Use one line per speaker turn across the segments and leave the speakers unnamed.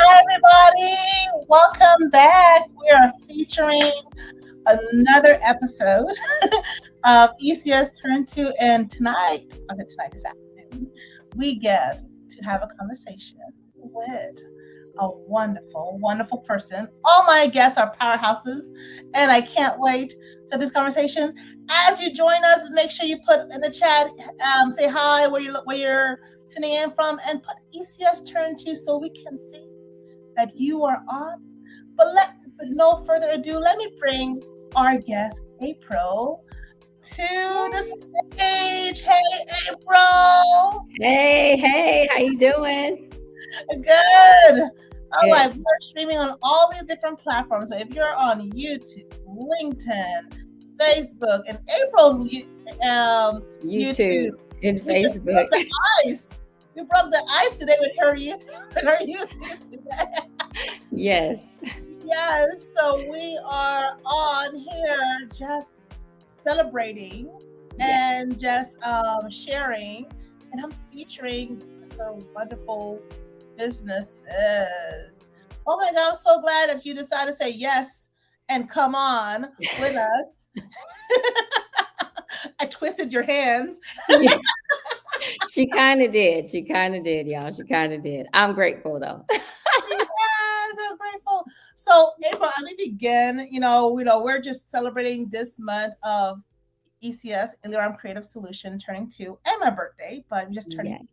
Hi, everybody. Welcome back. We are featuring another episode of ECS Turn 2. And tonight, this afternoon, we get to have a conversation with a wonderful, wonderful person. All my guests are powerhouses, and I can't wait for this conversation. As you join us, make sure you put in the chat, say hi, where you're tuning in from, and put ECS Turn 2 so we can see that you are on. But no further ado, let me bring our guest, April, to the stage. Hey, April.
Hey, how you doing?
Good. I'm like, we're streaming on all these different platforms. So if you're on YouTube, LinkedIn, Facebook, and April's YouTube
and Facebook.
The ice. You broke the ice today with her YouTube today.
Yes.
Yes. So we are on here just celebrating and just sharing. And I'm featuring her wonderful businesses. Oh my God, I'm so glad that you decided to say yes and come on with us. I twisted your hands.
Yeah. She kind of did, y'all. She kind of did. I'm grateful, though.
Yes, I'm grateful. So, April, let me begin. We're just celebrating this month of ECS, Interim Creative Solution, turning 2, and my birthday, but I'm just turning 2.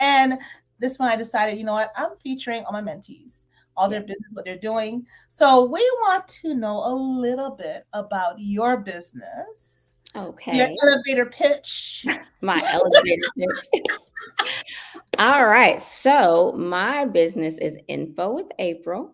And this one, I decided, you know what? I'm featuring all my mentees, all their business, what they're doing. So we want to know a little bit about your business.
Okay.
Your elevator pitch.
My elevator pitch. All right. So my business is Info with April,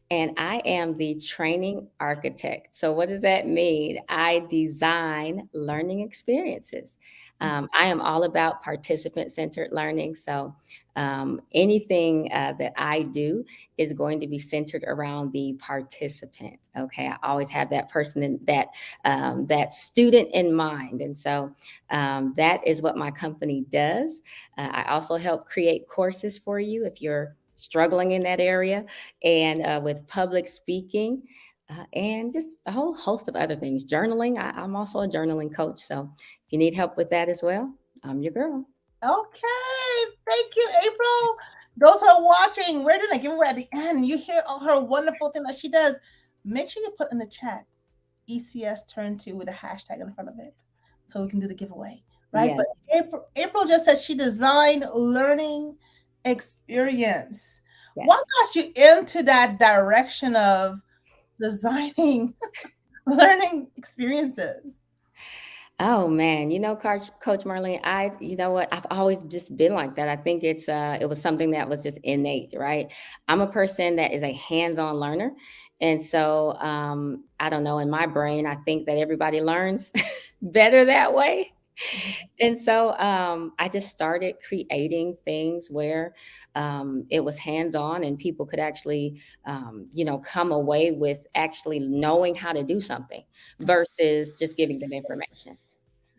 and I am the training architect. So what does that mean? I design learning experiences. I am all about participant-centered learning. So anything that I do is going to be centered around the participant. Okay, I always have that person that student in mind, and so that is what my company does. I also help create courses for you if you're struggling in that area, and with public speaking. And just a whole host of other things. Journaling. I'm also a journaling coach. So if you need help with that as well, I'm your girl.
Okay. Thank you, April. Those who are watching, we're doing a giveaway at the end. You hear all her wonderful thing that she does. Make sure you put in the chat ECS Turn 2 with a hashtag in front of it so we can do the giveaway. Right?
Yes.
But April just said she designed learning experience.
Yes.
What got you into that direction of designing learning experiences?
Oh man, Coach Marlene, I've always just been like that. I think it was something that was just innate, right? I'm a person that is a hands-on learner. And so I don't know, in my brain, I think that everybody learns better that way. And so I just started creating things where it was hands-on and people could actually, come away with actually knowing how to do something versus just giving them information.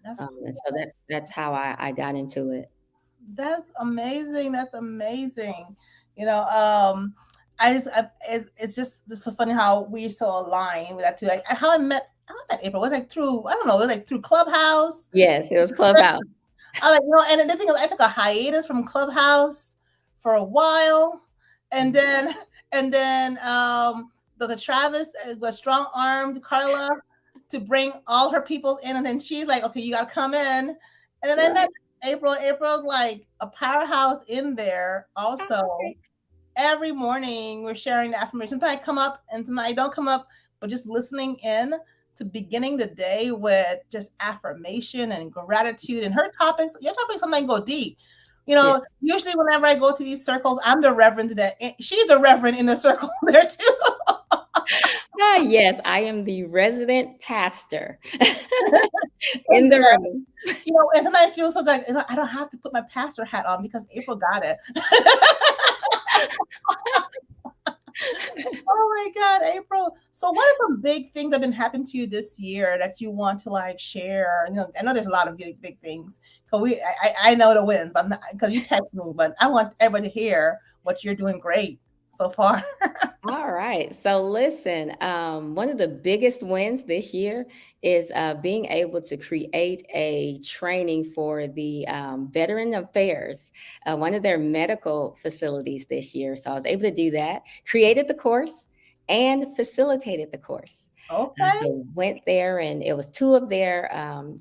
That's
And
cool.
so that's how I got into it.
That's amazing. That's amazing. You know, it's just so funny how we so align with that too. Like how I met April was like through, I don't know, it was like through Clubhouse.
Yes, it was Clubhouse.
I like, you know, and the thing is, I took a hiatus from Clubhouse for a while, and then the Travis was strong armed Carla to bring all her people in, and then she's like, okay, you gotta come in, and then I met
Right.
April. April's like a powerhouse in there also.
Right.
Every morning we're sharing the affirmation. Sometimes I come up and sometimes I don't come up, but just listening in to beginning the day with just affirmation and gratitude. And her topics, your topics sometimes go deep. You
Yeah.
know, usually whenever I go to these circles, I'm the reverend that she's the reverend in the circle there too.
Yes, I am the resident pastor in the room.
You know, and sometimes it feels so good. I don't have to put my pastor hat on because April got it. Oh my God, April. So what are some big things that have been happening to you this year that you want to like share? You know, I know there's a lot of big things. Cause I know the wins, but because you text me, but I want everybody to hear what you're doing great so far.
All right. So listen, one of the biggest wins this year is being able to create a training for the Veteran Affairs, one of their medical facilities this year. So I was able to do that, created the course, and facilitated the course.
Okay.
So went there, and it was two of their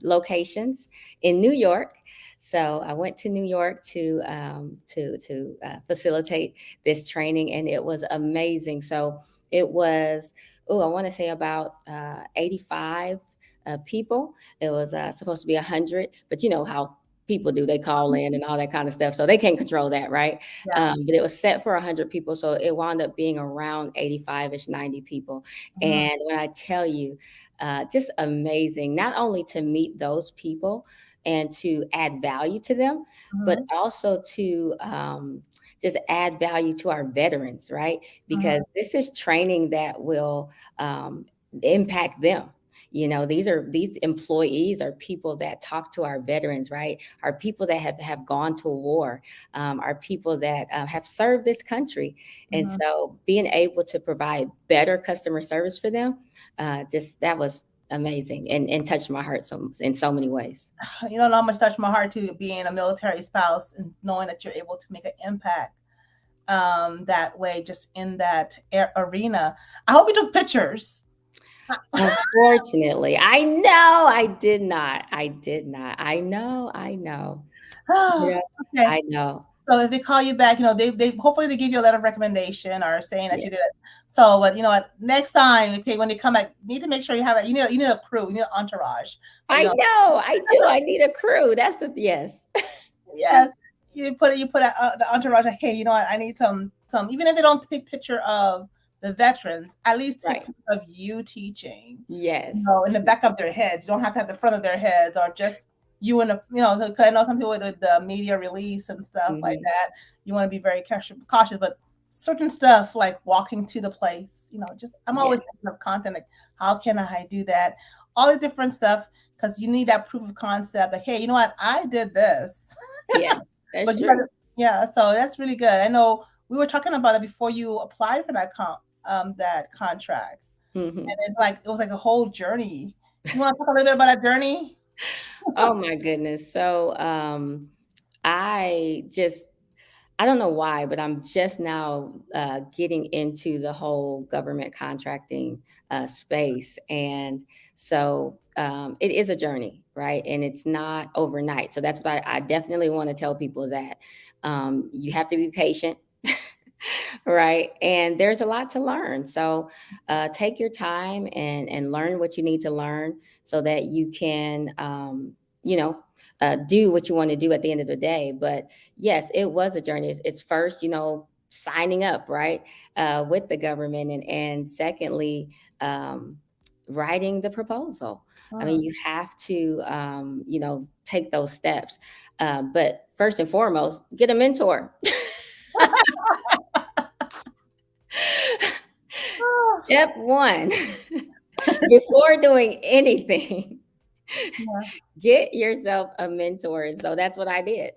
locations in New York. So I went to New York to facilitate this training, and it was amazing. So it was, oh, I want to say about 85 people. It was supposed to be 100, but you know how people do, they call in and all that kind of stuff, so they can't control that, right?
Yeah.
But it was set for 100 people, so it wound up being around 85ish, 90 people.
Mhm,
And when I tell you, just amazing, not only to meet those people and to add value to them, but
mhm,
also to just add value to our veterans, right?
mhm,
Because this is training that will impact them. You know, these employees are people that talk to our veterans, right? Are people that have gone to war, are people that have served this country. And
mhm.
so being able to provide better customer service for them, just that was amazing and touched my heart so in so many ways.
You don't know how much touched my heart too, being a military spouse and knowing that you're able to make an impact that way, just in that arena. I hope you took pictures.
Unfortunately, I know I did not. I did not. I know. Yeah,
Okay.
I know.
So if they call you back, you know, they hopefully they give you a letter of recommendation or saying that
Yeah.
you did it. So, but you know what? Next time, okay, when they come back, you need to make sure you have it. You need a crew, you need an entourage. You
I
know,
know, I do. I need a crew. That's the yes.
yeah, the entourage. Like, hey, you know what? I need some. Even if they don't take picture of the veterans, at least take
Right.
picture of you teaching. You
Yes.
know, in the back of their heads. You don't have to have the front of their heads or just you and the, you know. So, 'cause I know some people with the media release and stuff like
Mhm.
that. You want to be very cautious, but certain stuff like walking to the place, you know, just I'm
Yeah.
always thinking of content like how can I do that? All the different stuff because you need that proof of concept. Like, hey, you know what? I did this.
Yeah. That's
But you gotta,
true.
yeah, so that's really good. I know we were talking about it before you applied for that contract. And
Mhm.
it's like it was like a whole journey. You want to talk a little bit about that journey?
Oh my goodness. So, I just I don't know why, but I'm just now getting into the whole government contracting space. And so it is a journey, right? And it's not overnight. So that's what I definitely want to tell people that you have to be patient. Right. And there's a lot to learn. So take your time and learn what you need to learn so that you can, you know, do what you want to do at the end of the day. But yes, it was a journey. It's first, you know, signing up, right, with the government. And secondly, writing the proposal. I
Mm.
mean, you have to, you know, take those steps. But first and foremost, get a mentor.
Oh,
Step one, before doing anything,
Yeah.
Get yourself a mentor. And so that's what I did.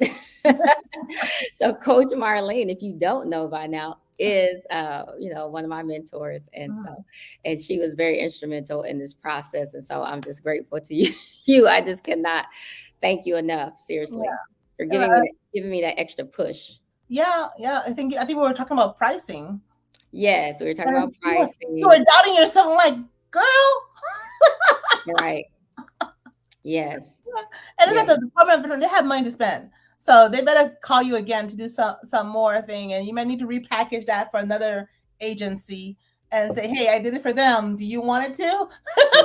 So Coach Marlene, if you don't know by now, is one of my mentors. And so,
Mhm.
and she was very instrumental in this process. And so I'm just grateful to you. You, I just cannot thank you enough, seriously,
Yeah.
for
And
giving me that extra push.
yeah. I think we were talking about pricing.
Yes, we were talking
And
about
you were
pricing.
doubting yourself. I'm like, girl.
Right. Yes.
And it's at
Yes.
the Department of Veterans, they have money to spend. So they better call you again to do some more thing. And you might need to repackage that for another agency and say, hey, I did it for them. Do you want it to?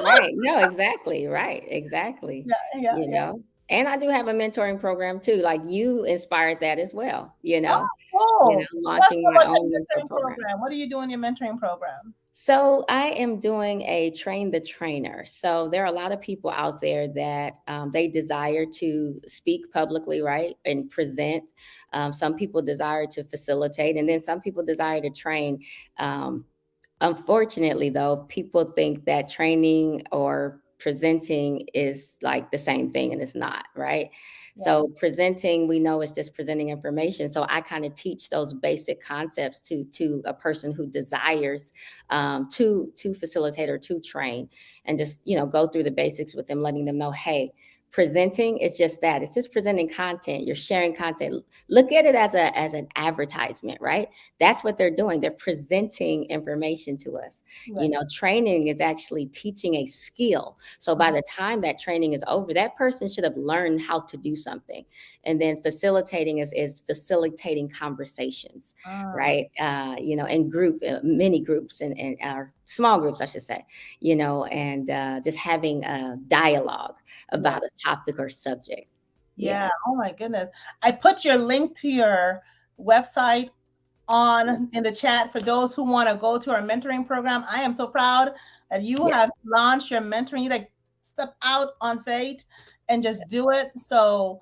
Right. No, exactly. Right. Exactly.
Yeah, yeah,
You
yeah.
know, and I do have a mentoring program too. Like you inspired that as well,
Oh, cool. What's
launching my
about
own
your
mentor
mentoring
program.
program? What do you do in your mentoring program?
So I am doing a train the trainer. So there are a lot of people out there that they desire to speak publicly, right, and present. Some people desire to facilitate, and then some people desire to train. Um, Unfortunately, though, people think that training or presenting is like the same thing, and it's not, right?
Yeah,
So presenting, we know is just presenting information. So I kind of teach those basic concepts to a person who desires to facilitate or to train, and just go through the basics with them, letting them know, hey, presenting is just that. It's just presenting content. You're sharing content. Look at it as an advertisement, right? That's what they're doing. They're presenting information to us.
yes.
Training is actually teaching a skill. So by
Mhm.
the time that training is over, that person should have learned how to do something. And then facilitating is facilitating conversations,
Ah,
right? In many groups and small groups, I should say, and just having a dialogue
yeah,
about a topic or subject. Yeah.
yeah. Oh my goodness. I put your link to your website on in the chat for those who want to go to our mentoring program. I am so proud that you
Yeah.
have launched your mentoring. You like step out on faith and just do it. So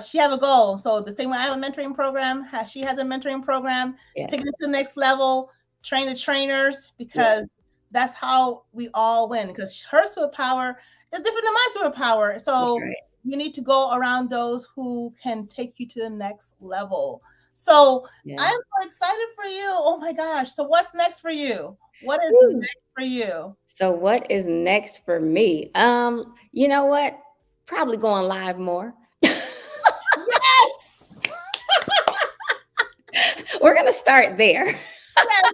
she have a goal. So the same way I have a mentoring program, she has a mentoring program,
Yes.
take it to the next level, train the trainers
Yes.
because that's how we all win. Because her superpower is different than my superpower.
That's
So
right.
you need to go around those who can take you to the next level. So I'm
Yes.
so excited for you. Oh my gosh. So what's next for you? What is
Woo.
next for you?
So what is next for me? You know what? Probably going live more.
Yes.
We're gonna start there.
Yes.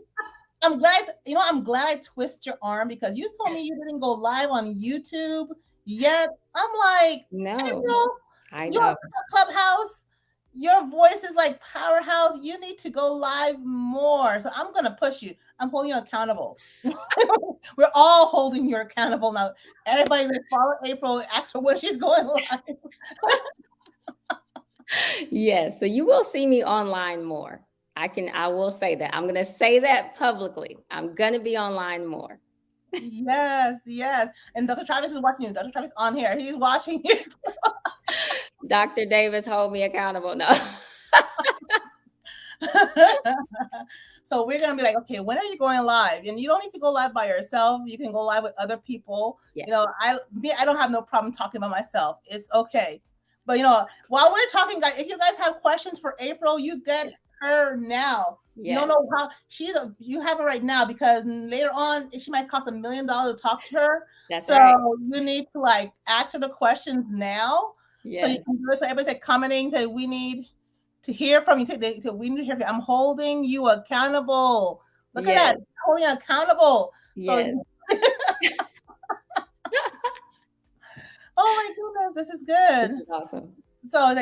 I'm glad I twist your arm because you told me you didn't go live on YouTube yet. I'm like,
No,
April,
I
you're
know.
on Clubhouse. Your voice is like powerhouse. You need to go live more. So I'm gonna push you. I'm holding you accountable. We're all holding you accountable now. Everybody that follow April, ask her when she's going live.
Yes, so you will see me online more. I will say that. I'm gonna say that publicly. I'm gonna be online more.
Yes, yes. And Dr. Travis is watching you. Dr. Travis on here. He's watching you.
Dr. Davis, hold me accountable. No.
So we're gonna be like, okay, when are you going live? And you don't need to go live by yourself. You can go live with other people.
Yes.
I don't have no problem talking about myself. It's okay. But while we're talking, guys, if you guys have questions for April, you get her now. You don't
Yes.
know how you have her right now because later on she might cost $1 million to talk to her.
That's
So
right.
you need to like answer the questions now so you
Yes.
can do it. So everybody's commenting, say we need to hear from you. So we need to hear from you. I'm holding you accountable. Look at that.
Yes.
Holding you accountable. So,
Yes.
oh my goodness, this is
This
good.
is awesome.
So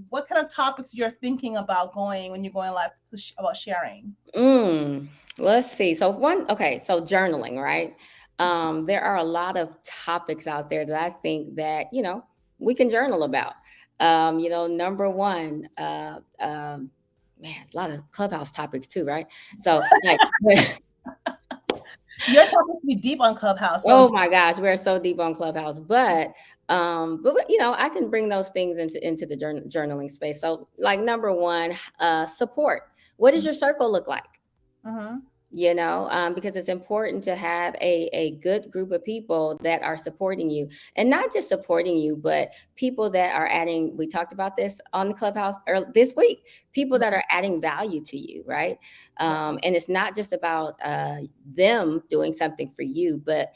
what kind of topics you're thinking about going when you're going live about sharing?
Mm, let's see. So journaling, right? There are a lot of topics out there that I think that, we can journal about. Number one, man, a lot of clubhouse topics too, right? So like,
Your topics be deep on Clubhouse. So
oh my gosh, we're so deep on Clubhouse, but I can bring those things into the journaling space. So like number one, support. What does your circle look like?
mm-hmm.
because it's important to have a good group of people that are supporting you, and not just supporting you, but people that are adding, we talked about this on the clubhouse this week, people that are adding value to you, right?
Yeah.
And it's not just about them doing something for you, but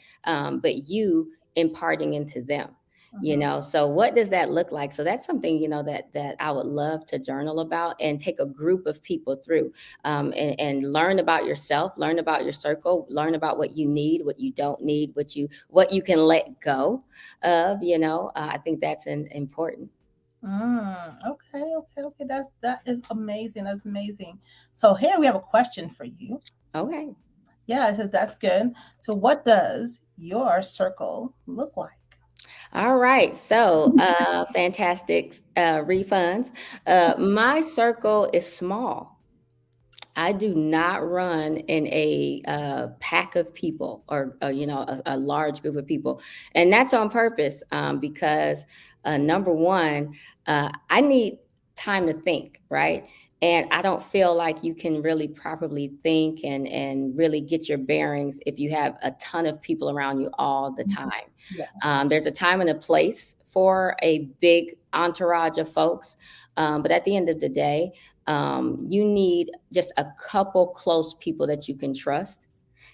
you imparting into them.
Mhm.
So what does that look like? So that's something, that I would love to journal about and take a group of people through, and learn about yourself, learn about your circle, learn about what you need, what you don't need, what you can let go of. I think that's important.
Okay, okay, okay. That is amazing. That's amazing. So here we have a question for you.
Okay.
Yeah, it says that's good. So what does your circle look like?
All right. So, fantastic refunds. My circle is small. I do not run in a pack of people, or a large group of people, and that's on purpose, because number one, I need time to think, right? And I don't feel like you can really properly think and really get your bearings if you have a ton of people around you all the
Mhm.
time.
Yeah.
There's a time and a place for a big entourage of folks, but at the end of the day, you need just a couple close people that you can trust,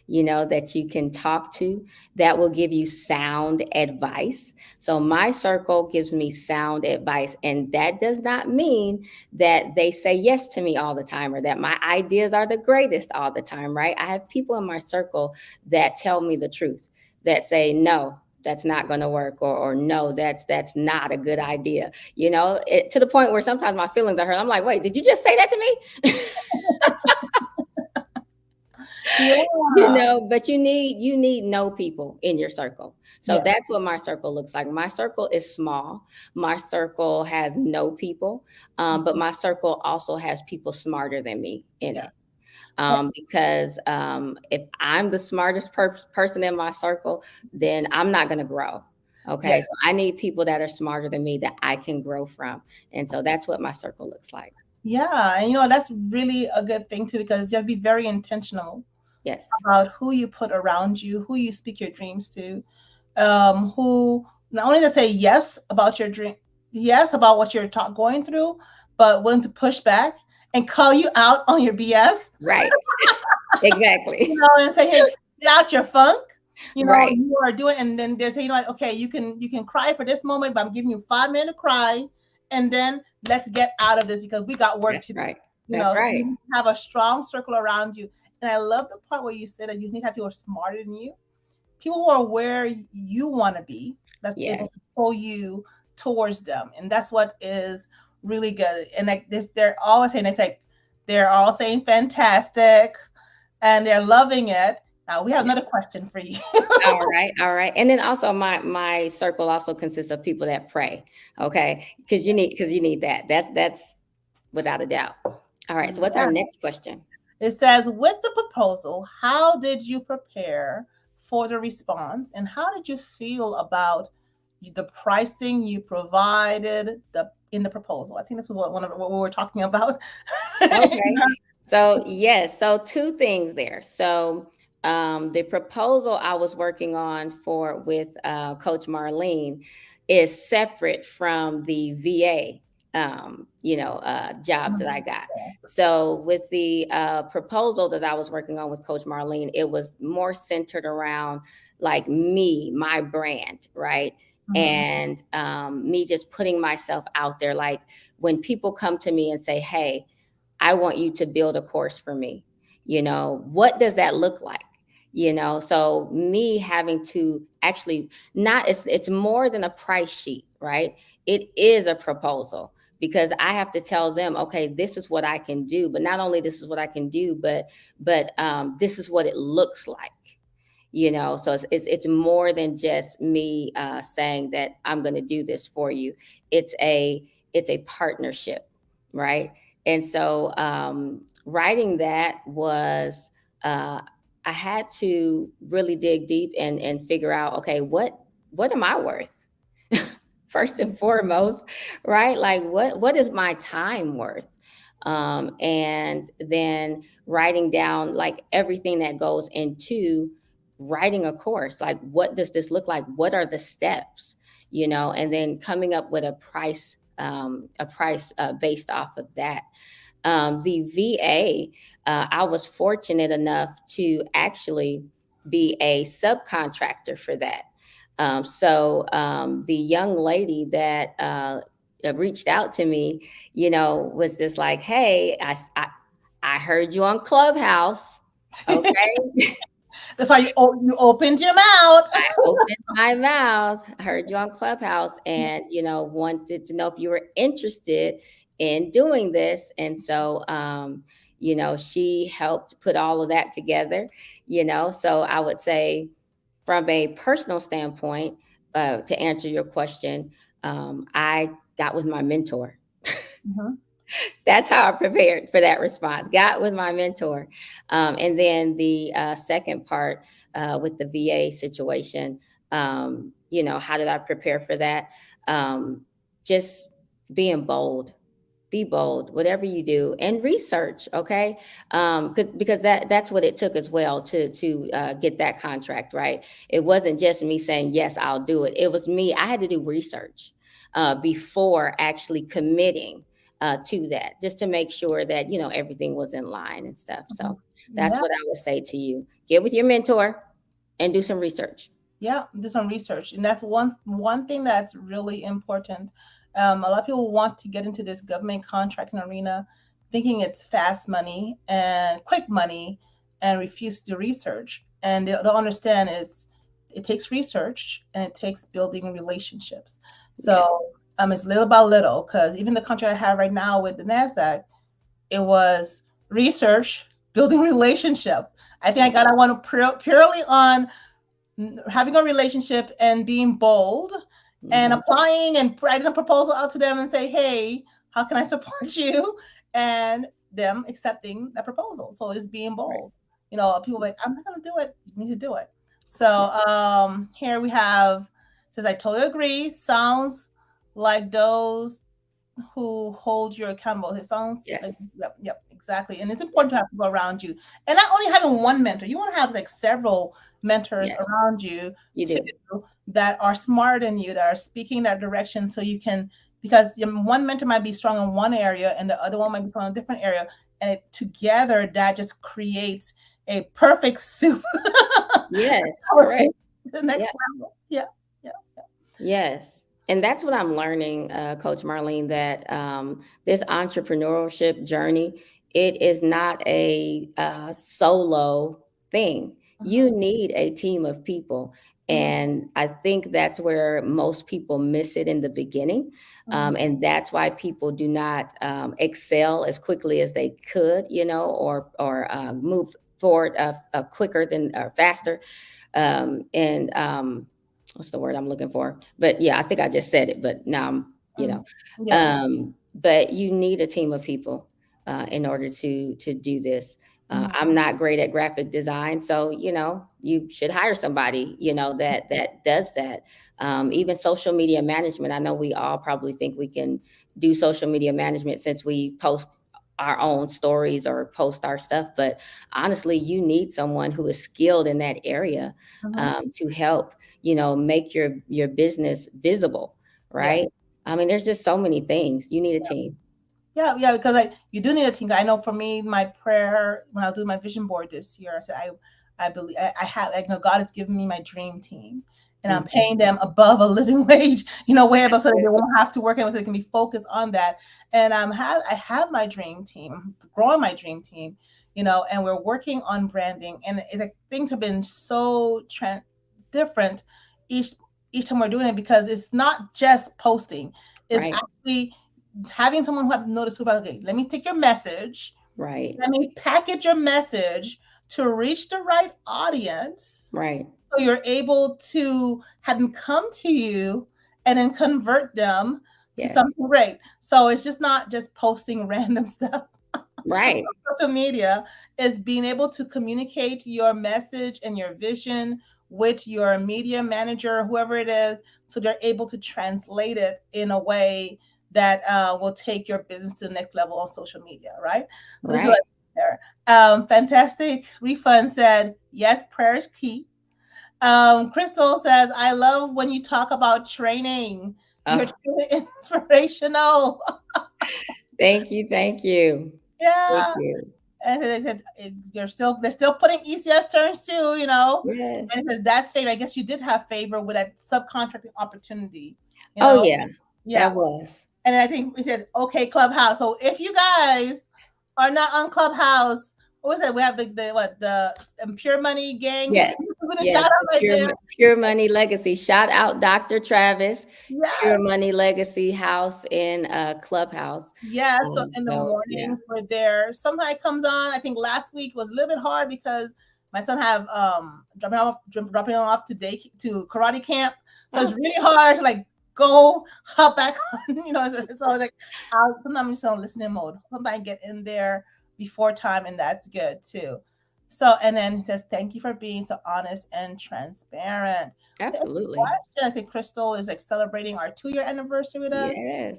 that you can talk to, that will give you sound advice. So my circle gives me sound advice. And that does not mean that they say yes to me all the time, or that my ideas are the greatest all the time, right? I have people in my circle that tell me the truth, that say, no, that's not going to work, or no, that's not a good idea, to the point where sometimes my feelings are hurt. I'm like, wait, did you just say that to me?
Yeah.
But you need no people in your circle. So
Yeah.
that's what my circle looks like. My circle is small. My circle has no people, but my circle also has people smarter than me in
Yeah.
it. Because if I'm the smartest person in my circle, then I'm not going to grow.
Yeah.
Okay, so I need people that are smarter than me that I can grow from, and so that's what my circle looks like.
Yeah. And that's really a good thing too, because you have to be very intentional
Yes,
about who you put around you, who you speak your dreams to, who not only to say yes about your dream, yes about what you're going through, but willing to push back and call you out on your BS,
right, exactly,
and say, hey, get out your funk.
right.
You are doing, and then they say, what, okay, you can cry for this moment, but I'm giving you 5 minutes to cry, and then let's get out of this because we got work
That's
to do.
right. That's
So you
right.
need to have a strong circle around you. And I love the part where you said that you need to have people smarter than you, people who are where you want to be, that's able
Yes.
to pull you towards them, and that's what is really good. And like they're always saying, they're all saying fantastic, and they're loving it. Now we have
Yeah.
another question for you.
All right. All right. And then also my circle also consists of people that pray. Okay. Because you need that. That's without a doubt. All right. So what's our
Yeah.
next question?
It says, with the proposal, how did you prepare for the response, and how did you feel about the pricing you provided in the proposal? I think this was one of what we were talking about.
Okay. So yes, so two things there. So the proposal I was working on for with Coach Marlene is separate from the VA job that I got. So with the proposal that I was working on with Coach Marlene, it was more centered around like me, my brand, right?
Mhm.
And me just putting myself out there. Like when people come to me and say, hey, I want you to build a course for me. What does that look like? So me having to actually not, it's more than a price sheet, right? It is a proposal, because I have to tell them, okay, this is what I can do, but not only this is what I can do, but this is what it looks like. So it's more than just me saying that I'm going to do this for you. It's a partnership, right? And so writing that was, I had to really dig deep and figure out, okay, what am I worth? First and foremost, right? Like what is my time worth? and then writing down like everything that goes into writing a course. Like, what does this look like? What are the steps? And then coming up with a price based off of that. The VA, I was fortunate enough to actually be a subcontractor for that. The young lady that reached out to me, was just like, "Hey, I heard you on Clubhouse." Okay.
That's why you opened your mouth.
I opened my mouth, heard you on Clubhouse, and wanted to know if you were interested in doing this. And so, she helped put all of that together. So I would say, from a personal standpoint, to answer your question, I got with my mentor.
Mhm.
That's how I prepared for that response. Got with my mentor. And then the second part, with the VA situation, how did I prepare for that? Just being bold. Be bold, whatever you do, and research. Okay, because that's what it took as well to get that contract. Right, it wasn't just me saying yes, I'll do it. It was me. I had to do research before actually committing to that, just to make sure that everything was in line and stuff.
Mhm.
So that's
Yeah.
what I would say to you: get with your mentor and do some research.
Yeah, do some research, and that's one thing that's really important. A lot of people want to get into this government contracting arena, thinking it's fast money and quick money, and refuse to do research. And they'll understand it takes research and it takes building relationships.
Yes,
So it's little by little. Because even the contract I have right now with the Nasdaq, it was research, building relationship. I think I got that one purely on having a relationship and being bold and
hmm,
applying and writing a proposal out to them and say, hey, how can I support you? And them accepting that proposal. So just being
right,
bold. People are like, I'm not gonna do it. You need to do it. So
yeah,
here we have says I totally agree. Sounds like those who hold you accountable. It sounds like,
yes,
yep, exactly. And it's important to have people around you, and not only having one mentor. You want to have like several mentors
yes,
around you
you
too,
do.
that are smarter than you, that are speaking that direction, so you can. Because one mentor might be strong in one area, and the other one might be strong in a different area, and together that just creates a perfect soup.
Yes,
To
correct.
the
Yeah.
next level. Yeah, yeah,
Yes. And that's what I'm learning, Coach Marlene, that this entrepreneurship journey, it is not a solo thing.
yeah.
You need a team of people.
Mhm,
And I think that's where most people miss it in the beginning.
mhm,
And that's why people do not excel as quickly as they could, or move forward quicker than or faster. And what's the word I'm looking for? But yeah, I think I just said it, but now
mhm. Yeah.
but you need a team of people in order to do this.
Mhm,
I'm not great at graphic design, so you should hire somebody that does that. Even social media management. I know we all probably think we can do social media management since we post our own stories or post our stuff, but honestly, you need someone who is skilled in that area
mhm.
to help make your business visible,
Yeah.
right? I mean, there's just so many things. You need a team.
Yeah, yeah, because you do need a team. I know for me, my prayer when I was doing my vision board this year, I said I believe I have, like, God has given me my dream team, and I'm
Mhm.
paying them above a living wage, way above,
That's
so that they
good.
won't have to work, and so they can be focused on that. And I have my dream team, growing my dream team, and we're working on branding, and it's like things have been so different each each time we're doing it, because it's not just posting, it's
Right,
actually having someone who have noticed about, okay, let me take your message,
right,
let me package your message to reach the right audience,
right.
so you're able to have them come to you and then convert them to
Yes,
something great. So it's just not just posting random stuff.
right.
Social media is being able to communicate your message and your vision with your media manager, whoever it is, so they're able to translate it in a way that will take your business to the next level on social media, right? So this is what
Right.
there. Fantastic Refund said, yes, prayer is key. Crystal says, I love when you talk about training. You're
Oh,
truly inspirational.
thank you. Thank you. Thank
Yeah.
you.
And they're still putting ECS turns too, you know.
Yes.
And it says that's favor. I guess you did have favor with that subcontracting opportunity, you
Oh,
know.
yeah.
Yeah.
That was.
And I think we said, okay, Clubhouse. So if you guys are not on Clubhouse, what was it? We have the Pure Money gang.
Yes.
We're gonna shout
Yes.
out
The
right there.
Pure Money Legacy. Shout out Dr. Travis,
Yes.
Pure Money Legacy House in Clubhouse.
Yes. So in the
So yeah.
mornings we're there. Sometimes it comes on. I think last week was a little bit hard because my son have dropping him off to karate camp. So it's
Oh,
really hard to like go hop back on, you know. So I was like, sometimes I'm just on listening mode. Sometimes I get in there before time, and that's good too. So and then he says, thank you for being so honest and transparent.
absolutely.
I think Crystal is like celebrating our 2-year anniversary with us.
Yes.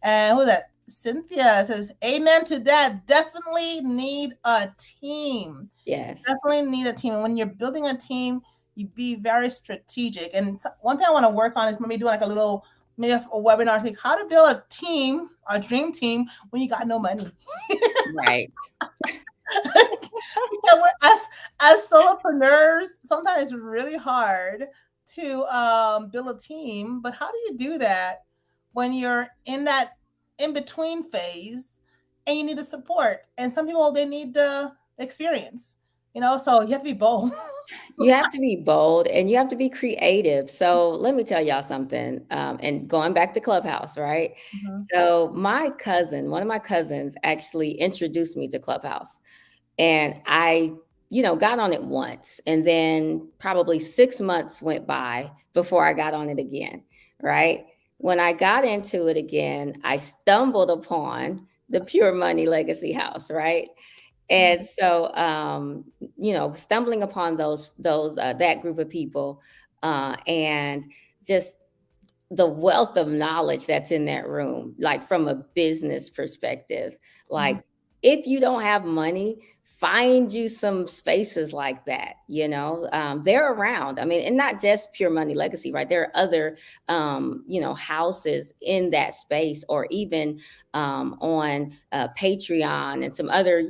And who's that? Cynthia says, amen to that. Definitely need a team.
Yes.
Definitely need a team. And when you're building a team, you be very strategic. And one thing I want to work on is maybe do like a little, maybe a webinar, like how to build a team, a dream team, when you got no money.
Right.
Because as solopreneurs, sometimes it's really hard to build a team. But how do you do that when you're in that in between phase and you need the support? And some people they need the experience, you know. So you have to be bold.
You have to be bold and you have to be creative. So let me tell y'all something. And going back to Clubhouse, right?
Mhm.
So my cousin, one of my cousins, actually introduced me to Clubhouse, and I, got on it once, and then probably 6 months went by before I got on it again. Right? When I got into it again, I stumbled upon the Pure Money Legacy House. Right? And so, stumbling upon those that group of people, and just the wealth of knowledge that's in that room, like from a business perspective.
Mhm.
Like, if you don't have money, find you some spaces like that. They're around. I mean, and not just Pure Money Legacy, right? There are other, houses in that space, or even on Patreon and some other,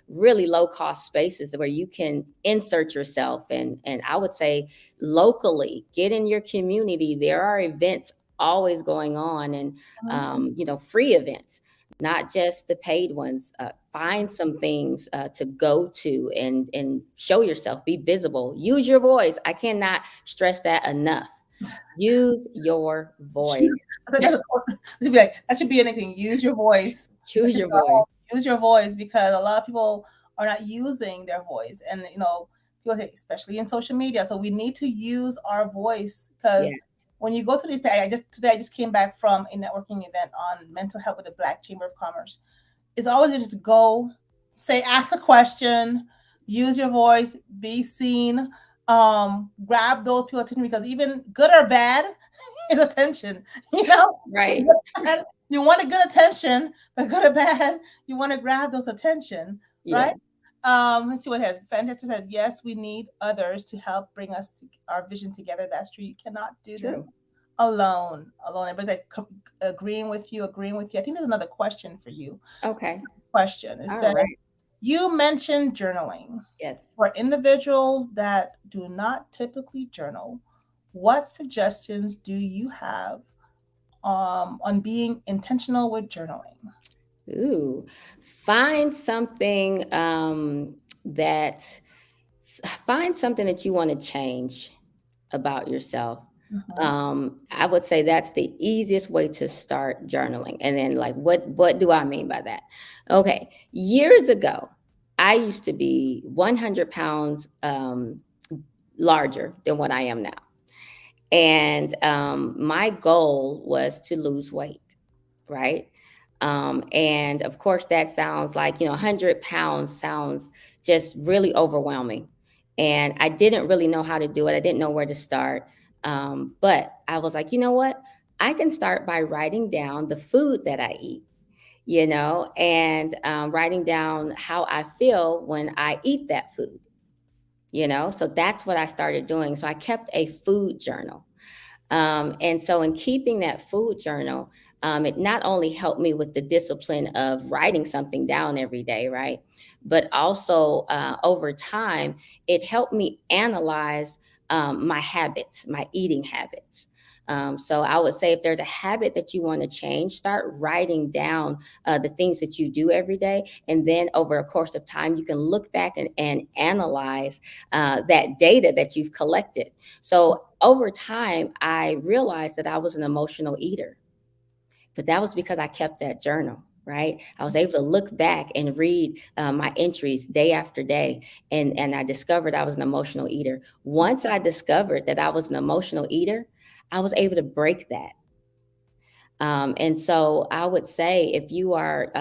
really low cost spaces where you can insert yourself. And I would say locally, get in your community. There are events always going on, and
Mhm.
free events, not just the paid ones. Find some things to go to, and show yourself, be visible, use your voice. I cannot stress that enough. Use your voice.
I think that's important. It should be like, that should be anything. Use your voice. That
Use
should be
your
our
voice.
whole, use your voice, because a lot of people are not using their voice, and you know, people say, especially in social media. So we need to use our voice,
Yeah.
because when you go to these, I just came back from a networking event on mental health with the Black Chamber of Commerce. It's always just go, say, ask a question, use your voice, be seen, grab those people attention, because even good or bad is attention. You know,
Right.
you want a good attention, but good or bad, you want to grab those attention, right?
Yes.
Let's see what has Fantastic said. Yes, we need others to help bring us to our vision together. That's true. You cannot do this
True.
alone. Alone. Everybody's like agreeing with you, agreeing with you. I think there's another question for you.
Okay.
Question. It
All
said,
right.
you mentioned journaling.
Yes.
For individuals that do not typically journal, what suggestions do you have on being intentional with journaling?
Ooh, find something that find something that you want to change about yourself.
Mhm.
I would say that's the easiest way to start journaling. And then, like, what do I mean by that? Okay, years ago, I used to be 100 pounds larger than what I am now, and my goal was to lose weight, right? And of course, that sounds like, 100 pounds sounds just really overwhelming. And I didn't really know how to do it. I didn't know where to start. But I was like, you know what? I can start by writing down the food that I eat, and writing down how I feel when I eat that food, So that's what I started doing. So I kept a food journal. And so, in keeping that food journal, it not only helped me with the discipline of writing something down every day, right? But also over time, it helped me analyze my habits, my eating habits. So, I would say if there's a habit that you want to change, start writing down the things that you do every day. And then over a course of time, you can look back and analyze that data that you've collected. So over time, I realized that I was an emotional eater, but that was because I kept that journal. Right, I was able to look back and read my entries day after day, and I discovered I was an emotional eater. Once I discovered that I was an emotional eater, I was able to break that. And so I would say if you are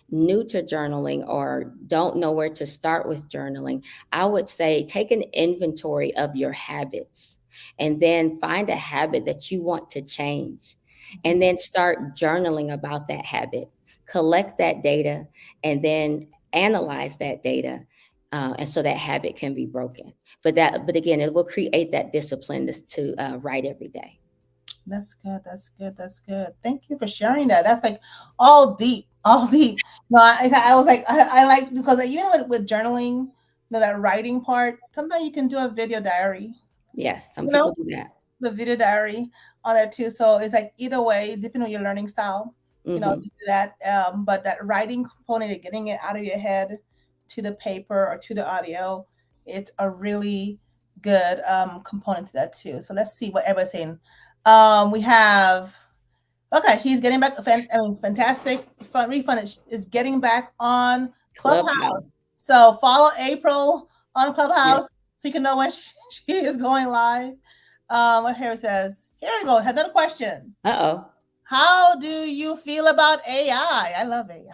new to journaling or don't know where to start with journaling, I would say take an inventory of your habits and then find a habit that you want to change and then start journaling about that habit. Collect that data and then analyze that data. And so that habit can be broken. But again, it will create that discipline to write every day.
That's good. That's good. That's good. Thank you for sharing that. That's like all deep, all deep. No, I was like, I like because even with journaling, that writing part, sometimes you can do a video diary,
Yes, some
you know,
people do that.
the video diary on there too. So it's like either way, depending on your learning style,
Mhm.
just do that. But that writing component of getting it out of your head to the paper or to the audio, it's a really good component to that too. So let's see what everybody's saying. We have okay, he's getting back. Fantastic. Refund is getting back on Clubhouse.
Clubhouse.
So follow April on
Yes.
Clubhouse so you can know when she is going live. What Harry says. Here we go. Another question.
Uh-oh.
How do you feel about AI? I love AI.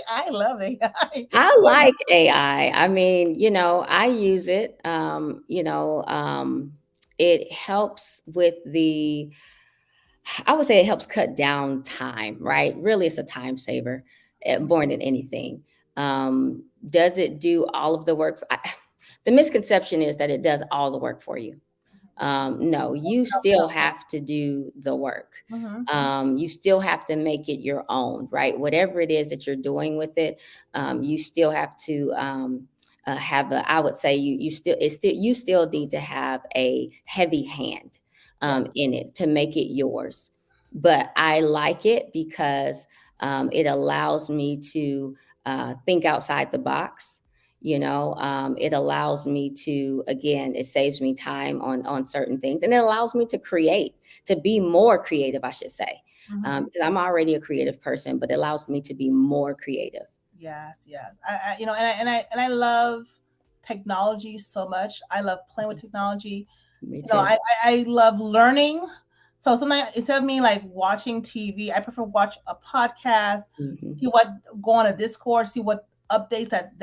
I love AI.
I like AI. I mean, I use it. It helps with I would say it helps cut down time, right? Really, it's a time saver more than anything. Does it do all of the work? The misconception is that it does all the work for you. No, you still have to do the work.
Mm-hmm.
You still have to make it your own, right? Whatever it is that you're doing with it, you still have to have a. I would say you still need to have a heavy hand
Yeah.
in it to make it yours. But I like it because it allows me to think outside the box. It allows me to, again, it saves me time on certain things, and it allows me to be more creative, I should say,
Mm-hmm.
because I'm already a creative person, but it allows me to be more creative.
Yes, yes. I love technology so much. I love playing with technology.
Me
No,
too.
I love learning. So sometimes instead of me like watching TV, I prefer watch a podcast,
Hmm.
see what go on a Discord, see what updates that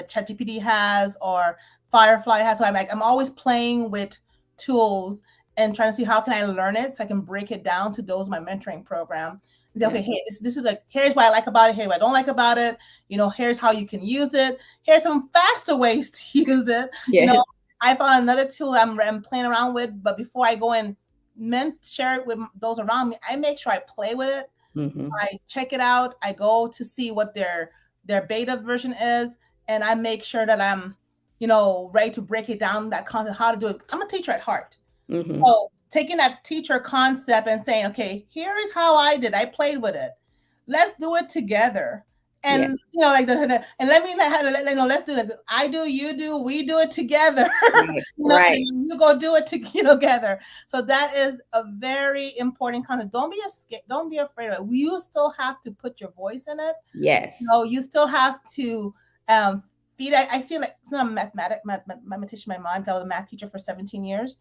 ChatGPT has or Firefly has. So I'm always playing with tools and trying to see how can I learn it so I can break it down to those in my mentoring program. And say,
Yeah.
okay, hey, this is like here's what I like about it, here's what I don't like about it. Here's how you can use it. Here's some faster ways to use it. You know,
Yes.
I found another tool I'm playing around with, but before I go and share it with those around me, I make sure I play with it.
Hmm.
I check it out. I go to see what their beta version is, and I make sure that I'm, ready to break it down. That concept, how to do it. I'm a teacher at heart,
Hmm.
so taking that teacher concept and saying, okay, here is how I did. I played with it. Let's do it together.
Yeah.
And like and let me let's do it. I do, you do, we do it together.
Right.
And
Right.
you go do it together. So that is a very important concept. Don't be afraid of it. You still have to put your voice in it.
Yes.
You still have to um, feed. I see like it's not a mathematician in my mind. I was a math teacher for 17 years.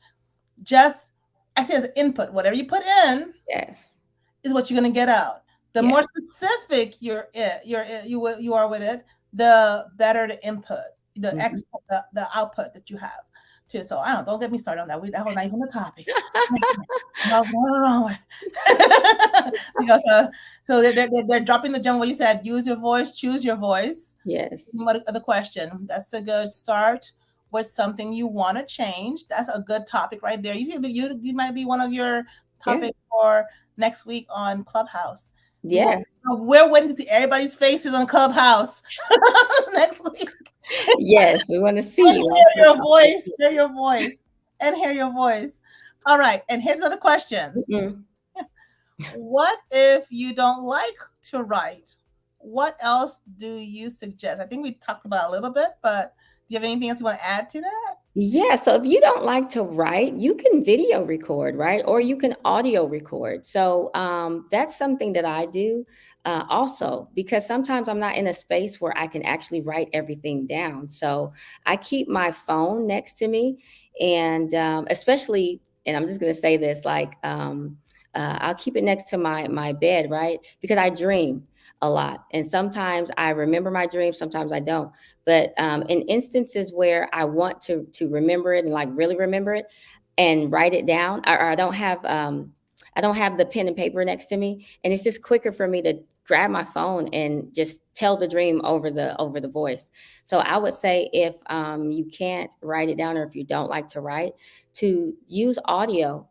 Just I say as input, whatever you put in
Yes.
is what you're going to get out. The
Yes.
more specific you are with it, the better the input,
Hmm.
the output that you have. too. So I don't get me started on that. That was not even the topic. No, no, no. Because so they're dropping the gem. What you said, use your voice, choose your voice.
Yes.
What the question? That's a good start with something you want to change. That's a good topic right there. You might be one of your
Yeah.
topic for next week on Clubhouse.
Yeah.
We're waiting to see everybody's faces on Clubhouse next week.
Yes. We want to see
And
you on
hear your
Clubhouse.
voice, hear your voice, and hear your voice. All right. And here's another question.
Mm-mm.
What if you don't like to write? What else do you suggest? I think we talked about a little bit, but do you have anything else you want to add to that?
Yeah, so if you don't like to write, you can video record, right? Or you can audio record. So that's something that I do also because sometimes I'm not in a space where I can actually write everything down. So I keep my phone next to me, and especially, and I'm just going to say this, like I'll keep it next to my bed, right? Because I dream a lot, and sometimes I remember my dreams, sometimes I don't. But in instances where I want to remember it and like really remember it and write it down, or I don't have the pen and paper next to me, and it's just quicker for me to grab my phone and just tell the dream over the voice. So I would say if you can't write it down or if you don't like to write, to use audio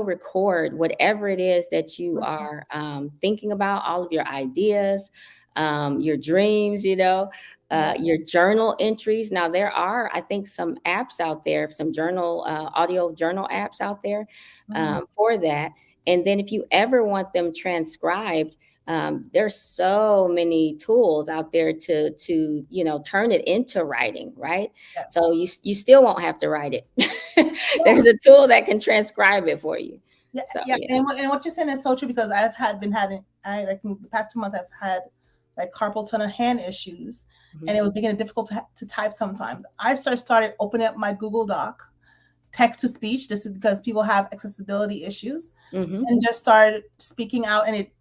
record whatever it is that you are thinking about, all of your ideas, your dreams, your journal entries. Now, there are, I think, some apps out there, some audio journal apps out there for that. And then if you ever want them transcribed, there's so many tools out there to turn it into writing, right?
Yes.
So you still won't have to write it. There's a tool that can transcribe it for you.
Yeah,
So
yeah. And what you're saying is so true because been having like in the past 2 months I've had like carpal tunnel hand issues, and it was making it difficult to type sometimes. I started opening up my Google Doc, text to speech, just because people have accessibility issues, and just started speaking out, and it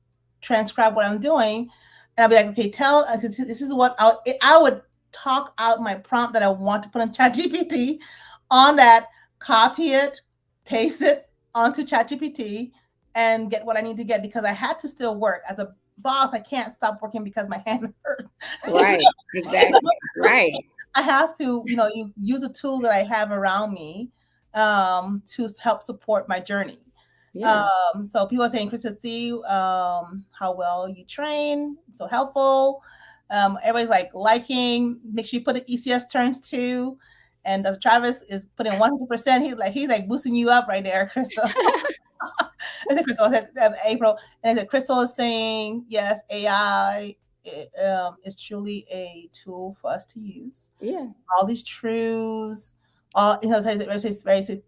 transcribed what I'm doing. And I'll be like, okay, this is what I would talk out my prompt that I want to put on ChatGPT. On that, copy it, paste it onto ChatGPT, and get what I need to get because I had to still work as a boss. I can't stop working because my hand hurt.
Right. Exactly. Right.
I have to, you use the tools that I have around me to help support my journey.
Yeah.
So people are saying, Krista, see how well you train, so helpful. Everybody's like liking, make sure you put the ECS turns too. And Travis is putting 100%. He's like boosting you up right there, Crystal. I said Crystal. I said April, and I said Crystal is saying yes. AI is truly a tool for us to use.
Yeah.
All these truths. Says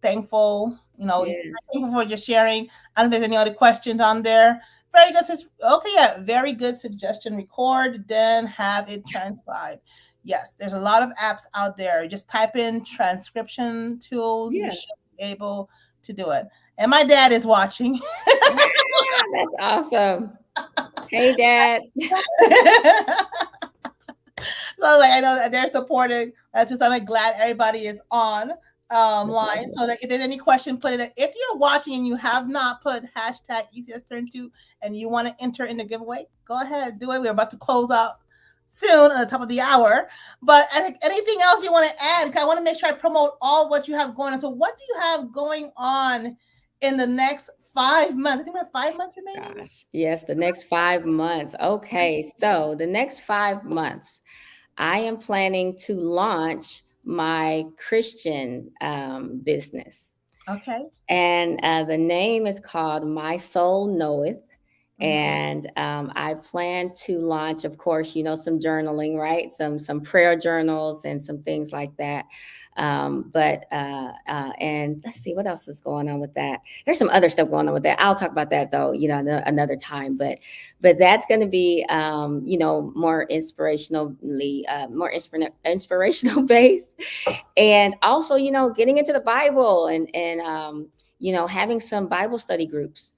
thankful. Thankful for your sharing. I don't think there's any other questions on there. Very good. Okay, yeah, very good suggestion. Record, then have it transcribed. Yes, there's a lot of apps out there. Just type in transcription tools.
Yeah.
You should be able to do it. And my dad is watching.
That's awesome. Hey, Dad.
So I know that they're supported. So I'm glad everybody is on line. So that if there's any question, put it in. If you're watching and you have not put hashtag ECS Turn 2 and you want to enter in the giveaway, go ahead, do it. We're about to close out soon at the top of the hour. But I think anything else you want to add? I want to make sure I promote all what you have going on. So what do you have going on in the next 5 months? I think we have 5 months remaining.
Gosh, yes, the next 5 months. Okay, so the next 5 months, I am planning to launch my Christian business.
Okay.
And the name is called My Soul Knoweth. And I plan to launch, of course, some journaling, right? Some prayer journals and some things like that. And let's see what else is going on with that. There's some other stuff going on with that. I'll talk about that though, another time. But that's going to be, more inspirational based, and also, getting into the Bible and having some Bible study groups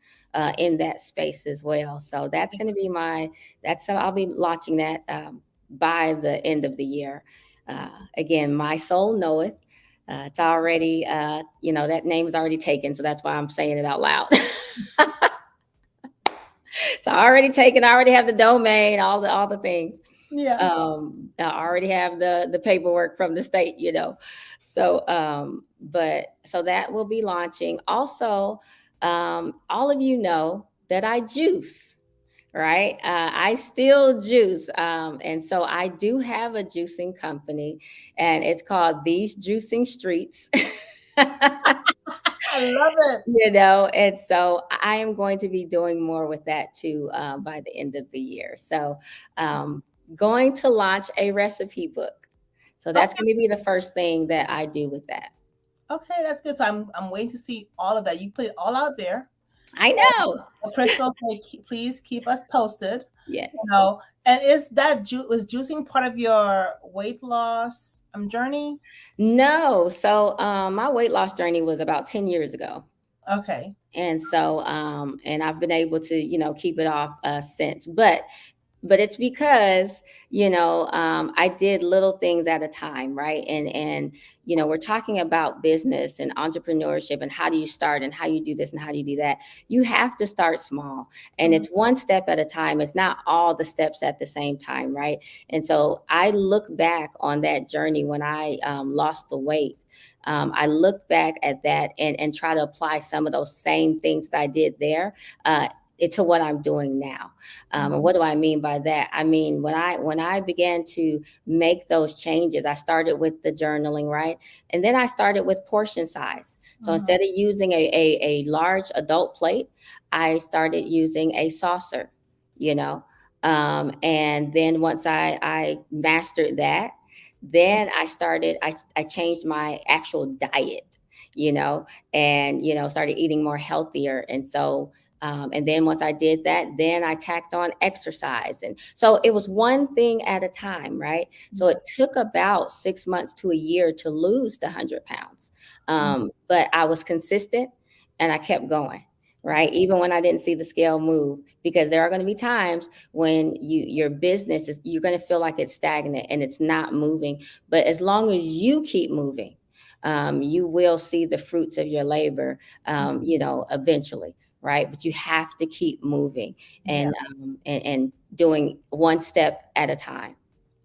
in that space as well. So that's going to be I'll be launching that by the end of the year. Again, My Soul Knoweth. It's already, that name is already taken, so that's why I'm saying it out loud. It's already taken. I already have the domain, all the things.
Yeah.
I already have the paperwork from the state, So, but so that will be launching. Also, all of you know that I juice, right? I still juice, and so I do have a juicing company, and it's called These Juicing Streets.
I love it.
And so I am going to be doing more with that too, by the end of the year. So, going to launch a recipe book. So that's
Okay.
going to be the first thing that I do with that.
Okay, that's good. So I'm waiting to see all of that. You put it all out there.
I know.
Crystal, please keep us posted. You
Yes.
know, and is that was juicing part of your weight loss journey?
No. So, my weight loss journey was about 10 years ago.
Okay.
And so, and I've been able to, keep it off since. But it's because I did little things at a time, right? And we're talking about business and entrepreneurship and how do you start and how you do this and how do you do that. You have to start small, and
Mhm.
it's one step at a time. It's not all the steps at the same time, right? And so I look back on that journey when I lost the weight. I look back at that and try to apply some of those same things that I did there, to what I'm doing now. And what do I mean by that? I mean, when I began to make those changes, I started with the journaling, right? And then I started with portion size. So
Mhm.
instead of using a large adult plate, I started using a saucer, you know. And then once I mastered that, then I changed my actual diet, you know, and started eating more healthier. And so and then once I did that, then I tacked on exercise. And so it was one thing at a time, right? So
Yeah.
it took about 6 months to a year to lose the 100 pounds.
Mhm.
But I was consistent and I kept going. Right. Even when I didn't see the scale move, because there are going to be times when your business you're going to feel like it's stagnant and it's not moving. But as long as you keep moving, you will see the fruits of your labor, eventually, right? But you have to keep moving
Yeah.
and doing one step at a time.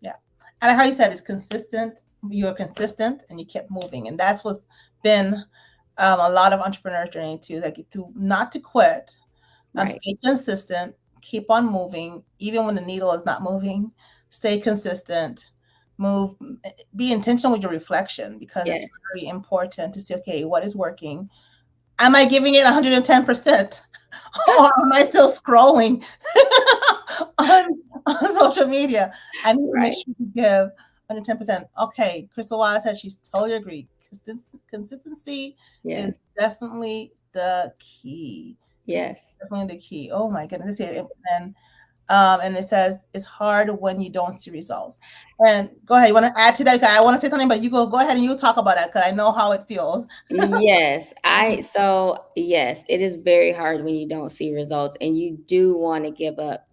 Yeah. And how you said it's consistent. You were consistent and you kept moving, and that's what's been a lot of entrepreneurs' journey too. Like to not to quit,
Right.
stay consistent, keep on moving, even when the needle is not moving. Stay consistent, move, be intentional with your reflection because it's
Yes.
very important to see, okay, what is working? Am I giving it 110%? Or am I still scrolling on, on social media? I need to make
Right.
sure to give 110%. Okay, Crystal Wise says she's totally agreed. Consistency
Yes.
is definitely the key. It's
Yes.
definitely the key. Oh my goodness. And it says it's hard when you don't see results. And go ahead. You want to add to that? 'Cause I want to say something, but you go ahead and you talk about that because I know how it feels.
Yes, yes, it is very hard when you don't see results and you do want to give up.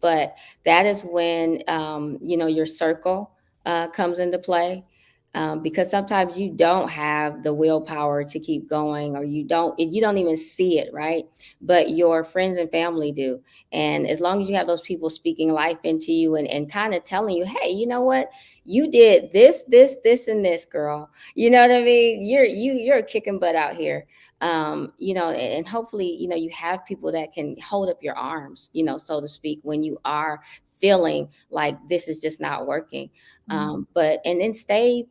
But that is when your circle comes into play. Because sometimes you don't have the willpower to keep going, or you don't even see it, right? But your friends and family do. And as long as you have those people speaking life into you and kind of telling you, hey, you know what? You did this, and this, girl. You know what I mean? You're kicking butt out here. And hopefully, you have people that can hold up your arms, so to speak, when you are feeling like this is just not working. But and then stay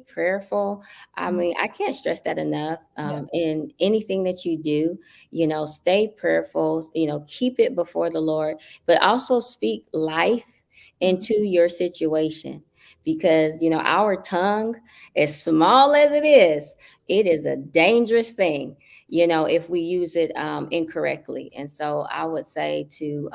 prayerful. I
Mhm.
mean, I can't stress that enough.
Yeah.
In anything that you do, stay prayerful, keep it before the Lord, but also speak life
Mhm.
into your situation, because our tongue, as small as it is a dangerous thing, if we use it incorrectly. And so I would say to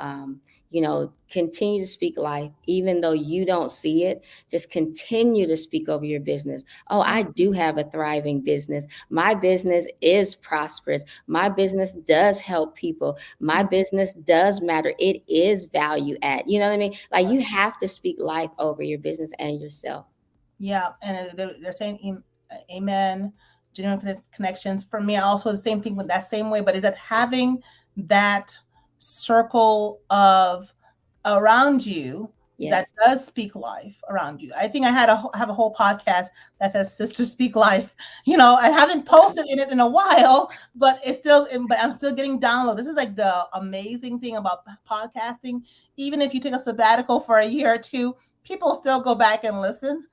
continue to speak life, even though you don't see it. Just continue to speak over your business. Oh, I do have a thriving business. My business is prosperous. My business does help people. My business does matter. It is value add. You know what I mean? Like, you have to speak life over your business and yourself.
Yeah, and they're saying Amen. Genuine connections. For me, also the same thing with that same way, but is that having that circle of around you that
Yes.
does speak life around you. I think I have a whole podcast that says "Sister Speak Life." I haven't posted in it in a while, but but I'm still getting download. This is like the amazing thing about podcasting. Even if you take a sabbatical for a year or two, people still go back and listen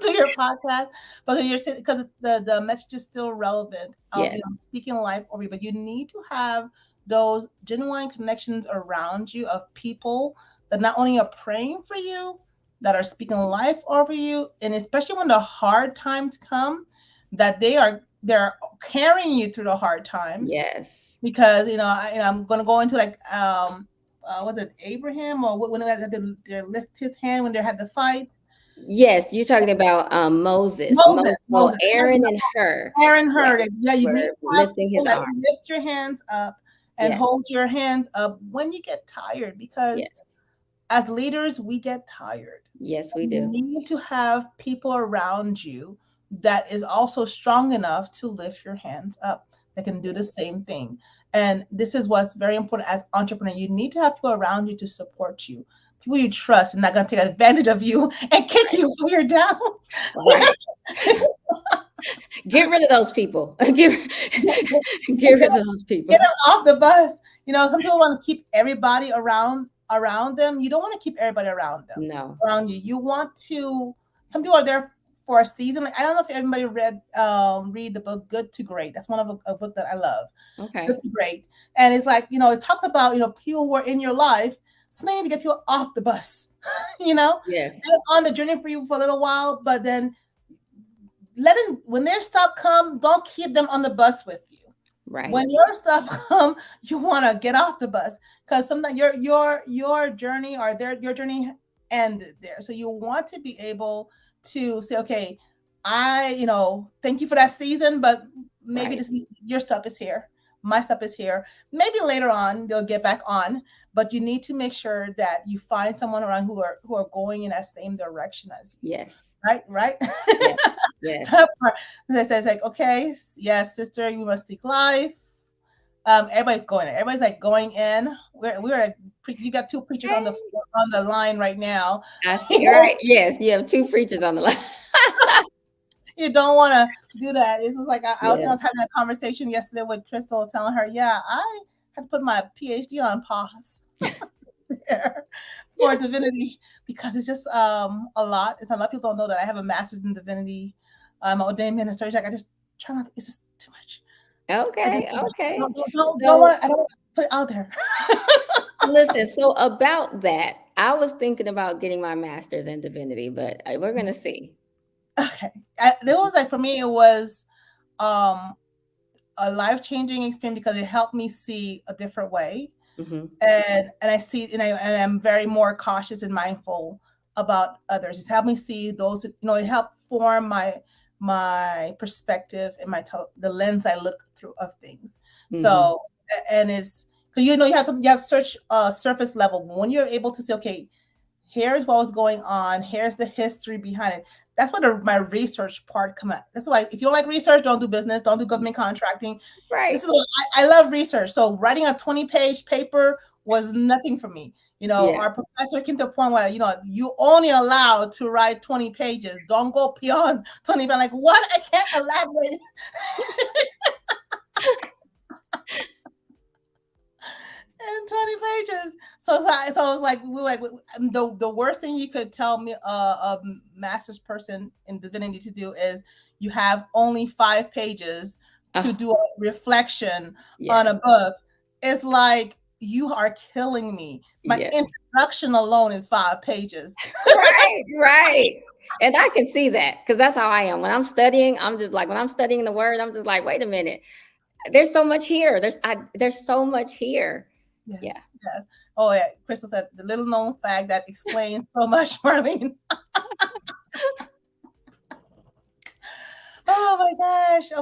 to your podcast, but you're because the message is still relevant of
Yes.
speaking life over you. But you need to have those genuine connections around you of people that not only are praying for you, that are speaking life over you, and especially when the hard times come, that they're carrying you through the hard times.
Yes.
Because I'm going to go into like was it Abraham or when they had to lift his hand when they had the fight?
Yes, you're talking about Moses.
Moses.
Aaron and her.
Aaron
Yes,
heard it. Yeah, you need
were
to have
lifting
people
his
that
arm.
lift your hands up and
Yes.
hold your hands up when you get tired, because
Yes.
as leaders, we get tired.
Yes, we
You
do.
need to have people around you that is also strong enough to lift your hands up, that can do the same thing. And this is what's very important as entrepreneur. You need to have people around you to support you, people you trust and not going to take advantage of you and kick you when you're down.
Right. Get rid of those people. Get rid of those people.
Get them off the bus. Some people want to keep everybody around them. You don't want to keep everybody around them.
No.
Around you. You want to. Some people are there for a season. Like, I don't know if everybody read the book Good to Great. That's one of a book that I love.
Okay.
Good to Great. And it's like, it talks about, people who are in your life. So you need to get people off the bus.
Yes.
They're on the journey for you for a little while, but then when their stop come, don't keep them on the bus with you.
Right.
When your stop come, you want to get off the bus, because sometimes your journey or your journey ended there. So you want to be able to say, okay, thank you for that season, but maybe your stuff is here. My stuff is here. Maybe later on they'll get back on, but you need to make sure that you find someone around who are going in that same direction as you.
Yes.
Right.
Yes. Yes.
That says like, okay, yes, sister, you must seek life. Everybody's going in. Everybody's like going in. You got two preachers on the line right now.
I see. Right. Yes, you have two preachers on the line.
You don't want to do that. It's just like I was having a conversation yesterday with Crystal, telling her, yeah, I had to put my PhD on pause for divinity, because it's just a lot. It's a lot of people don't know that I have a master's in divinity. I'm an ordained minister. Like, I just try not to, it's just too much.
Okay. Okay.
I don't want to put it out there.
Listen, so about that, I was thinking about getting my master's in divinity, but we're going to see.
Okay. For me, it was a life-changing experience, because it helped me see a different way.
Mm-hmm.
And I see, and I'm very more cautious and mindful about others. It's helped me see those, it helped form my perspective and the lens I look through of things. Mm-hmm. So, and it's, because you have to search surface level. When you're able to say, okay, here's what was going on, here's the history behind it. That's what my research part come at. That's why, if you don't like research, don't do business, don't do government contracting.
Right.
This is what I love research. So writing a 20-page paper was nothing for me. Our professor came to a point where, you only allowed to write 20 pages. Don't go beyond 20. I'm like, what? I can't elaborate. And 20 pages. So it was like, the worst thing you could tell me a master's person in divinity to do is you have only 5 pages to do a reflection on a book. It's like, you are killing me. My introduction alone is 5 pages.
Right. And I can see that, because that's how I am. When I'm studying, I'm just like, when I'm studying the word, I'm just like, wait a minute. There's so much here. There's so much here.
Yes. Oh yeah. Crystal said the little known fact that explains so much, Marlene. Oh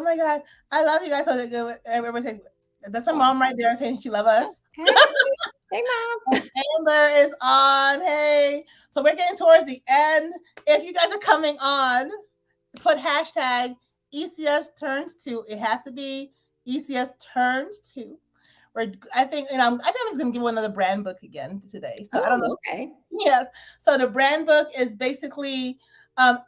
my God. I love you guys. So everybody say, that's my mom right there saying she loves us.
Hey Mom.
Amber is on. Hey. So we're getting towards the end. If you guys are coming on, put hashtag ECS turns to, it has to be ECS turns to. I think, I think I'm just gonna give one another brand book again today. So I don't know.
Oh, okay.
Yes. So the brand book is basically,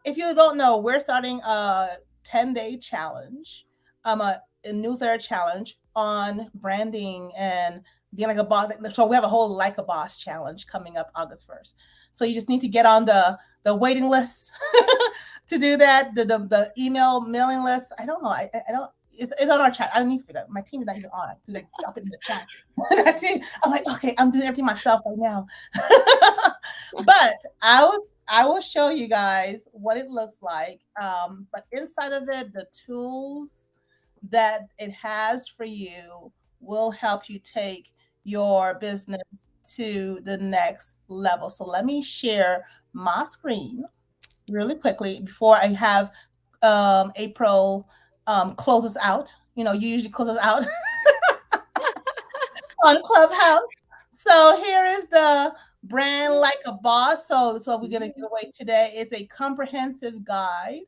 if you don't know, we're starting a 10-day challenge, a newsletter challenge on branding and being like a boss. So we have a whole Like a Boss challenge coming up August 1st. So you just need to get on the waiting list to do that. The email mailing list. I don't know. I don't. It's on our chat. I need to figure out. My team is not even on. I have to like drop it in the chat. That team, I'm like, okay, I'm doing everything myself right now. But I will show you guys what it looks like. But inside of it, the tools that it has for you will help you take your business to the next level. So let me share my screen really quickly before I have April close us out. You usually close us out on Clubhouse. So here is the brand like a boss. So that's what we're going to give away today. It's a comprehensive guide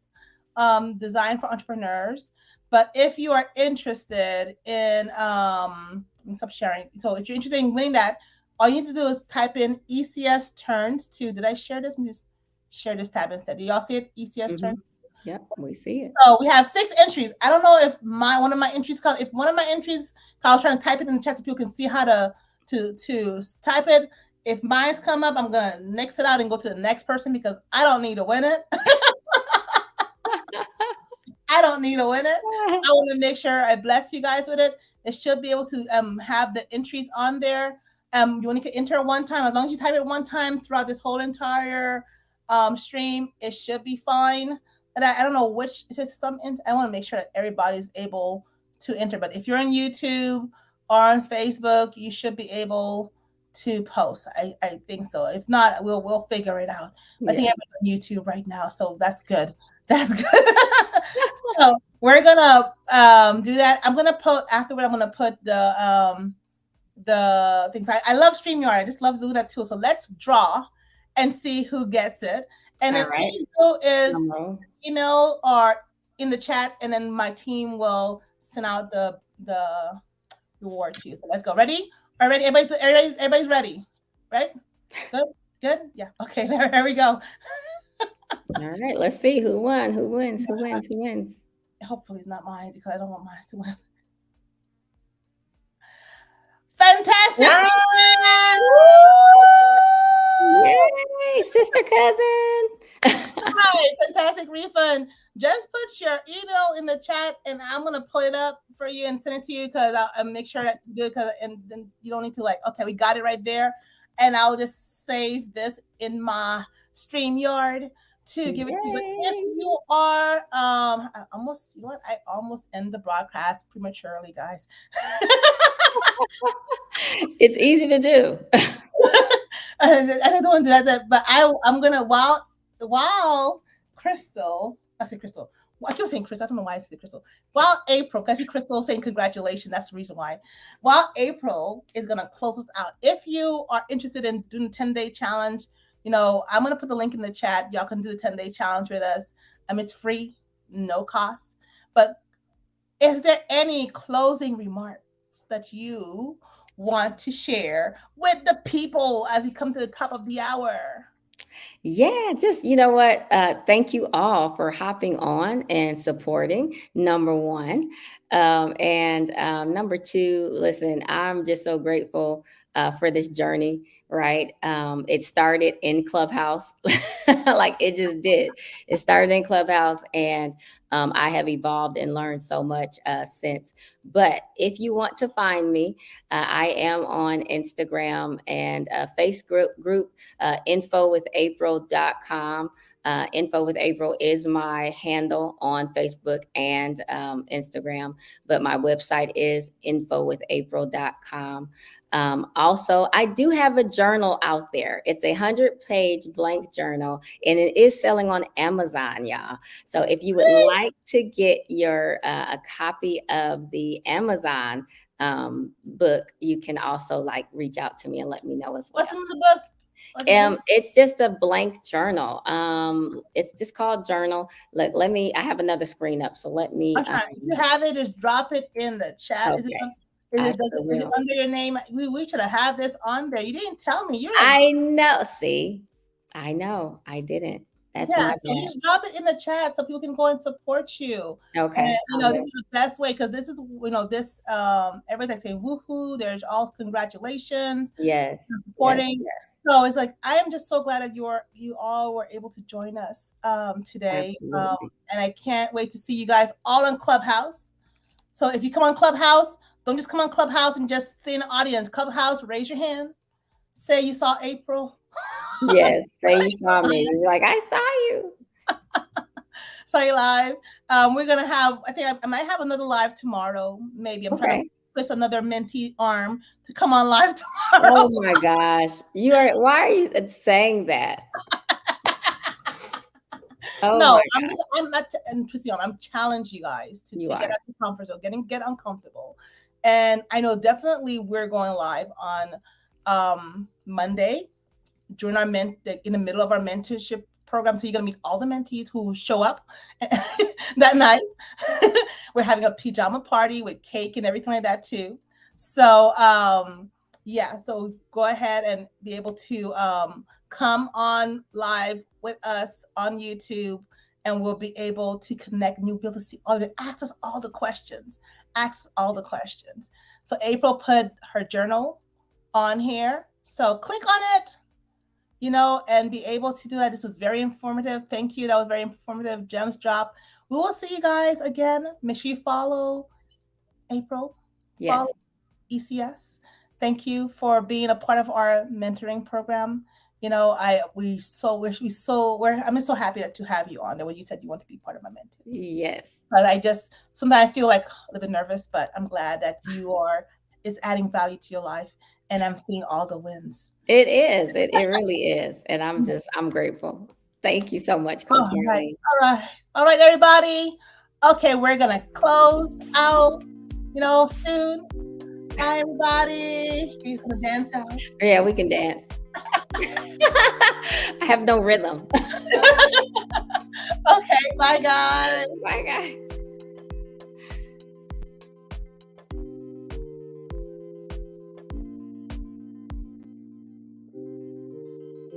designed for entrepreneurs. But if you are interested in, let me stop sharing. So if you're interested in winning that, all you need to do is type in ECS turns to. Did I share this? Let me just share this tab instead. Do y'all see it? ECS turns.
Yep, we see it.
So we have 6 entries. I don't know if one of my entries come. If one of my entries, I was trying to type it in the chat so people can see how to type it. If mine's come up, I'm gonna nix it out and go to the next person because I don't need to win it. I don't need to win it. I want to make sure I bless you guys with it. It should be able to have the entries on there. You only can enter one time. As long as you type it one time throughout this whole entire stream, it should be fine. And I don't know which. It says some. I want to make sure that everybody's able to enter. But if you're on YouTube or on Facebook, you should be able to post. I think so. If not, we'll figure it out. Yeah. I think everyone's on YouTube right now, so that's good. That's good. So we're gonna do that. I'm gonna put afterward. I'm gonna put the things. I love StreamYard. I just love doing that too. So let's draw and see who gets it. And then all you do is email or in the chat, and then my team will send out the reward to you. So let's go. Ready? All right, everybody's ready, right? Good. Yeah. Okay. There we go.
All right. Let's see who won. Who wins? Who wins? Who wins?
Hopefully it's not mine because I don't want mine to win. Fantastic!
Yay, sister cousin!
Hi, fantastic refund. Just put your email in the chat, and I'm gonna pull it up for you and send it to you because I'll make sure that you do it. And then you don't need to okay, we got it right there, and I'll just save this in my StreamYard to give it to you. But if you are, I almost end the broadcast prematurely, guys.
It's easy to do.
I don't want to do that, but I'm gonna while Crystal, I say Crystal. I keep saying Crystal. I don't know why I say Crystal. While April, because I see Crystal saying congratulations. That's the reason why. While April is gonna close us out. If you are interested in doing the 10-day challenge, I'm gonna put the link in the chat. Y'all can do the 10-day challenge with us. It's free, no cost. But is there any closing remarks that you want to share with the people as we come to the top of the hour?
Yeah, just, thank you all for hopping on and supporting, number one. And number two, listen, I'm just so grateful for this journey, right? It started in Clubhouse, like it just did. It started in Clubhouse, and I have evolved and learned so much since. But if you want to find me, I am on Instagram and Facebook group, infowithapril.com. Info with April is my handle on Facebook and Instagram, but my website is infowithapril.com. Also, I do have a journal out there. It's a 100-page blank journal, and it is selling on Amazon, y'all. So if you would like to get your a copy of the Amazon book, you can also reach out to me and let me know as well.
What's in the book? Okay.
It's just a blank journal. It's just called journal. Let me. I have another screen up, so let me.
I'm trying. If you have it, just drop it in the chat. Is it?
Okay,
Is
I
it?
sure
Is it
will.
under your name? We should have had this on there. You didn't tell me. You're like,
I know. See, I know. I didn't. That's
yeah.
my
So
bad.
just drop it in the chat so people can go and support you. And
Okay, I
this
will.
is the best way because this is this everything's saying woohoo. There's all congratulations.
Yes, yes,
Supporting.
yes.
So it's like I am just so glad that you all were able to join us today,
Absolutely.
and I can't wait to see you guys all on Clubhouse. So if you come on Clubhouse, don't just come on Clubhouse and just stay in the audience. Clubhouse, raise your hand. Say you saw April.
Yes. Say you saw me. You're like, I saw you.
Saw you live. We're gonna have. I think I might have another live tomorrow. Maybe I'm trying to
Okay.
twist another mentee arm to come on live
Oh
tomorrow.
my gosh. You are. Why are you saying that? Oh
No,
my
I'm
God.
just I'm not and twisting arm. I'm challenging you guys
You
to get
are.
out of the comfort zone, get uncomfortable. And I know definitely we're going live on Monday during our in the middle of our mentorship program. So you're gonna meet all the mentees who show up that night. We're having a pajama party with cake and everything like that too. So yeah, so go ahead and be able to come on live with us on YouTube, and we'll be able to connect and you'll be able to see all the ask us all the questions. Ask all the questions. So April put her journal on here. So click on it, and be able to do that. This was very informative. Thank you. That was very informative. Gems drop. We will see you guys again. Make sure you follow April. Follow
Yes.
ECS. Thank you for being a part of our mentoring program. I'm just so happy to have you on there when you said you want to be part of my mentoring.
Yes.
But I just sometimes I feel like a little bit nervous, but I'm glad that it's adding value to your life, and I'm seeing all the wins.
It is. It really is. And I'm grateful. Thank you so much, Coach
All right.
Marlene.
All right, everybody. Okay, we're gonna close out, soon. Bye, everybody. We're just gonna dance out.
Yeah, we can dance. I have no rhythm.
Okay, bye, guys.
Bye, guys.